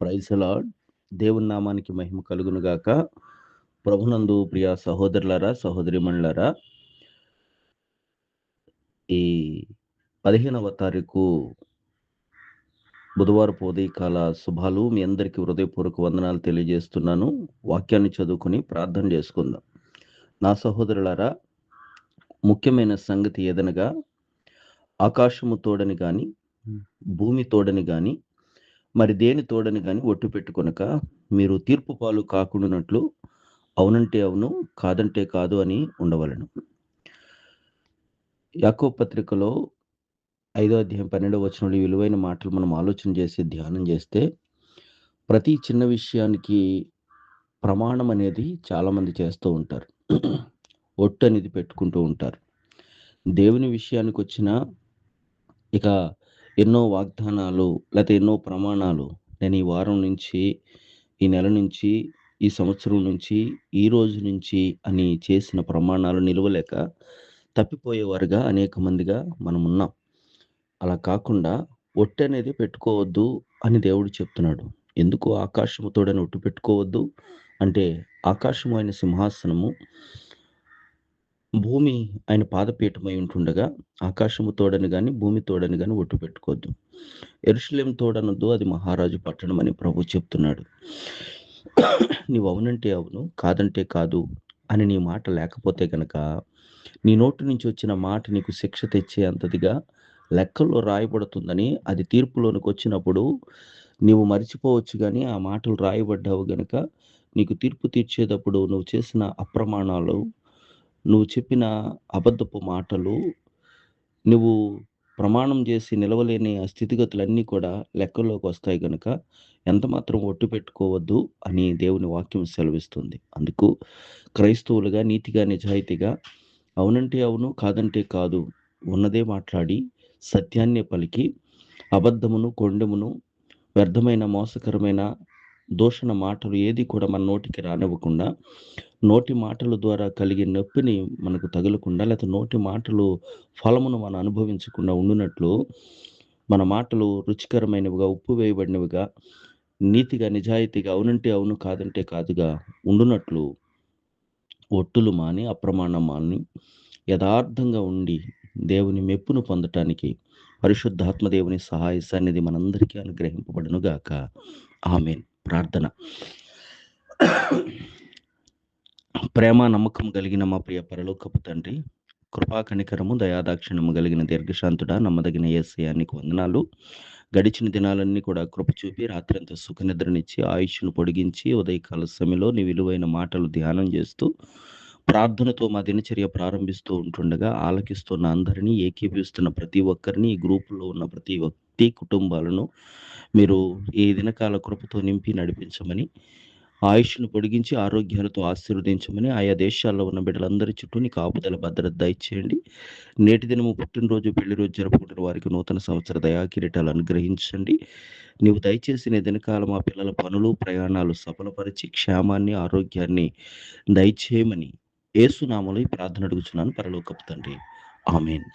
Praise the lord. దేవుని నామానికి మహిమ కలుగును గాక. ప్రభునందు ప్రియ సహోదరులారా, సహోదరీమణులారా, ఈ 15వ తారీఖు బుధవారపు ఉదయకాల శుభాలు మీ అందరికీ హృదయపూర్వక వందనాలు తెలియజేస్తున్నాను. వాక్యాన్ని చదువుకొని ప్రార్థన చేసుకుందాం. నా సహోదరులారా, ముఖ్యమైన సంగతి ఏదనగా ఆకాశము తోడని గాని, భూమి తోడని గాని, మరి దేని తోడని గాని ఒట్టు పెట్టుకొనక మీరు తీర్పు పాలు కాకుండానట్లు అవునంటే అవును, కాదంటే కాదు అని ఉండవలెను. యాకోబు పత్రికలో 5వ అధ్యాయం 12వ వచనంలో ఈ విలువైన మాటలు మనం ఆలోచన చేసి ధ్యానం చేస్తే, ప్రతి చిన్న విషయానికి ప్రమాణం అనేది చాలామంది చేస్తూ ఉంటారు. ఒట్టు అనేది పెట్టుకుంటూ ఉంటారు. దేవుని విషయానికి వచ్చిన ఇక ఎన్నో వాగ్దానాలు లేకపోతే ఎన్నో ప్రమాణాలు నేను ఈ వారం నుంచి, ఈ నెల నుంచి, ఈ సంవత్సరం నుంచి, ఈ రోజు నుంచి అని చేసిన ప్రమాణాలు నిలవలేక తప్పిపోయేవారుగా అనేక మందిగా మనం ఉన్నాం. అలా కాకుండా ఒట్టు అనేది పెట్టుకోవద్దు అని దేవుడు చెప్తున్నాడు. ఎందుకు ఆకాశము తోడని ఒట్టు పెట్టుకోవద్దు అంటే, ఆకాశము ఆయన సింహాసనము, భూమి ఆయన పాదపీఠమై ఉంటుండగా ఆకాశము తోడని గాని, భూమి తోడని గాని ఒట్టు పెట్టుకోవద్దు. యెరూషలేము తోడనొద్దు, అది మహారాజు పట్టణం అని ప్రభు చెప్తున్నాడు. నీవు అవునంటే అవును, కాదంటే కాదు అని నీ మాట లేకపోతే గనక, నీ నోటి నుంచి వచ్చిన మాట నీకు శిక్ష తెచ్చే అంతదిగా లెక్కల్లో రాయబడుతుందని, అది తీర్పులోనికి వచ్చినప్పుడు నీవు మరిచిపోవచ్చు. కానీ ఆ మాటలు రాయబడ్డావు గనక నీకు తీర్పు తీర్చేటప్పుడు నువ్వు చేసిన అప్రమాణాలు, నువ్వు చెప్పిన అబద్ధపు మాటలు, నువ్వు ప్రమాణం చేసి నిలవలేని ఆ స్థితిగతులన్నీ కూడా లెక్కల్లోకి వస్తాయి గనక ఎంతమాత్రం ఒట్టు పెట్టుకోవద్దు అని దేవుని వాక్యం సెలవిస్తుంది. అందుకు క్రైస్తవులుగా నీతిగా, నిజాయితీగా అవునంటే అవును, కాదంటే కాదు, ఉన్నదే మాట్లాడి సత్యాన్నే పలికి, అబద్ధమును, కొండెమును, వ్యర్థమైన మోసకరమైన దూషణ మాటలు ఏది కూడా మన నోటికి రానివ్వకుండా, నోటి మాటల ద్వారా కలిగే నొప్పిని మనకు తగలకుండా, లేకపోతే నోటి మాటలు ఫలమును మనం అనుభవించకుండా ఉండునట్లు, మన మాటలు రుచికరమైనవిగా, ఉప్పు వేయబడినవిగా, నీతిగా, నిజాయితీగా, అవునంటే అవును, కాదంటే కాదుగా ఉండునట్లు ఒట్టులు మాని, అప్రమాణం మాని, యథార్థంగా ఉండి దేవుని మెప్పును పొందటానికి పరిశుద్ధాత్మ దేవుని సహాయ సన్నిధి మనందరికీ అనుగ్రహింపబడును గాక. ఆమేన్. ప్రార్థన. ప్రేమ నమ్మకం కలిగిన మా ప్రియ పరలోకపు తండ్రి, కృపా కనికరము దయాదాక్షిణ్యము కలిగిన దీర్ఘశాంతుడా, నమ్మదగిన యేసయ్యా నీకు వందనాలు. గడిచిన దినాలన్నీ కూడా కృప చూపి రాత్రంతా సుఖనిద్రనిచ్చి ఆయుష్ను పొడిగించి ఉదయకాల సమయంలో నీ విలువైన మాటలు ధ్యానం చేస్తూ ప్రార్థనతో మా దినచర్య ప్రారంభిస్తూ ఉంటుండగా ఆలకిస్తున్న అందరినీ, ఏకీభవిస్తున్న ప్రతి ఒక్కరిని, ఈ గ్రూపులో ఉన్న ప్రతి వ్యక్తి కుటుంబాలను మీరు ఈ దినకాల కృపతో నింపి నడిపించమని, ఆయుష్ను పొడిగించి ఆరోగ్యాలతో ఆశీర్వదించమని, ఆయా దేశాల్లో ఉన్న బిడ్డలందరి చుట్టూ నీ కాపుదల భద్రత దయచేయండి. నేటి దినము పుట్టినరోజు, పెళ్లి రోజు జరుపుకుంటున్న వారికి నూతన సంవత్సర దయాకిరీటాలు అనుగ్రహించండి. నీవు దయచేసిన దినకాలం మా పిల్లల పనులు, ప్రయాణాలు సఫలపరిచి క్షేమాన్ని, ఆరోగ్యాన్ని దయచేయమని యేసు నామములో ఈ ప్రార్థన అడుగుచున్నాను పరలోకపు తండ్రి. ఆమేన్.